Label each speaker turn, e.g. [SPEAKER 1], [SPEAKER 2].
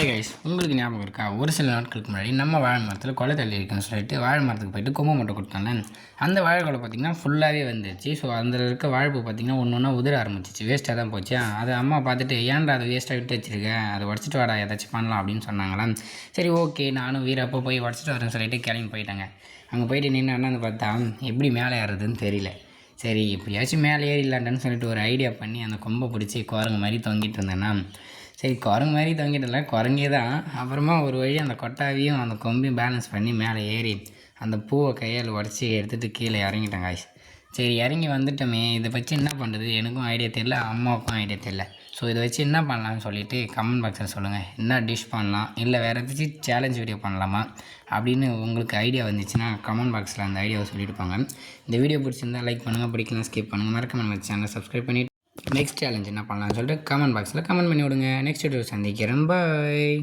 [SPEAKER 1] Hi guys, உங்களுக்கு ஞாபகம் இருக்கா? ஒரு சில நாட்களுக்கு முன்னாடி நம்ம வாழை மரத்தில் கொலை தள்ளி இருக்குன்னு சொல்லிட்டு வாழை மரத்துக்கு போயிட்டு கொம்பு மட்டும் கொடுத்தாங்க. அந்த வாழைக்கொலை பார்த்திங்கன்னா ஃபுல்லாகவே வந்துருச்சு. ஸோ அதில் இருக்க வாழைப்பூ பார்த்திங்கன்னா ஒன்று ஒன்றா உதிர ஆரம்பிச்சிச்சு. வேஸ்ட்டாக தான் போச்சு. அதை அம்மா பார்த்துட்டு ஏன்டா அதை வேஸ்ட்டாக விட்டு வச்சுருக்கேன், அதை உடச்சிட்டு வாடா ஏதாச்சும் பண்ணலாம் அப்படின்னு சொன்னாங்களா. சரி ஓகே, நானும் வீரப்போ போய் உடச்சிட்டு வரேன்னு சொல்லிட்டு கிளம்பி போயிட்டாங்க. அங்கே போயிட்டு நின்று அண்ணாந்து பார்த்தா எப்படி மேலே ஏறுறதுன்னு தெரியல. சரி எப்படியாச்சும் மேலே ஏறிடலான்டான்னு சொல்லிட்டு ஒரு ஐடியா பண்ணி அந்த கொம்பை பிடிச்சி குரங்கு மாதிரி தொங்கிட்டு இருந்தேன்னா, சரி குரங்கு மாதிரி தொங்கிட்டல, குரங்கே தான். அப்புறமா ஒரு வழி அந்த கொட்டாவையும் அந்த கொம்பையும் பேலன்ஸ் பண்ணி மேலே ஏறி அந்த பூவை கையால் உடச்சி எடுத்துகிட்டு கீழே இறங்கிட்டேன் காய்ஸ். சரி இறங்கி வந்துட்டோமே, இதை வச்சு என்ன பண்ணுறது, எனக்கும் ஐடியா தெரியல, அம்மாவுக்கும் ஐடியா தெரியல. ஸோ இதை வச்சு என்ன பண்ணலான்னு சொல்லிவிட்டு கமெண்ட் பாக்ஸில் சொல்லுங்கள். என்ன டிஷ் பண்ணலாம், இல்லை வேறு ஏதாச்சும் சேலஞ்ச் வீடியோ பண்ணலாமா அப்படின்னு உங்களுக்கு ஐடியா வந்துச்சுன்னா கமெண்ட் பாக்ஸில் அந்த ஐடியாவை சொல்லிட்டு போங்க. இந்த வீடியோ பிடிச்சிருந்தால் லைக் பண்ணுங்கள், பிடிக்கலாம் ஸ்கிப் பண்ணுங்கள், மறக்காம நம்ம சேனலை சப்ஸ்கிரைப் பண்ணிவிட்டு நெக்ஸ்ட் சேலஞ்ச் என்ன பண்ணலாம்னு சொல்லிட்டு கமெண்ட் பாக்ஸில் கமெண்ட் பண்ணி விடுங்க. நெக்ஸ்ட் வீடியோ சந்திக்கிறேன். பாய்.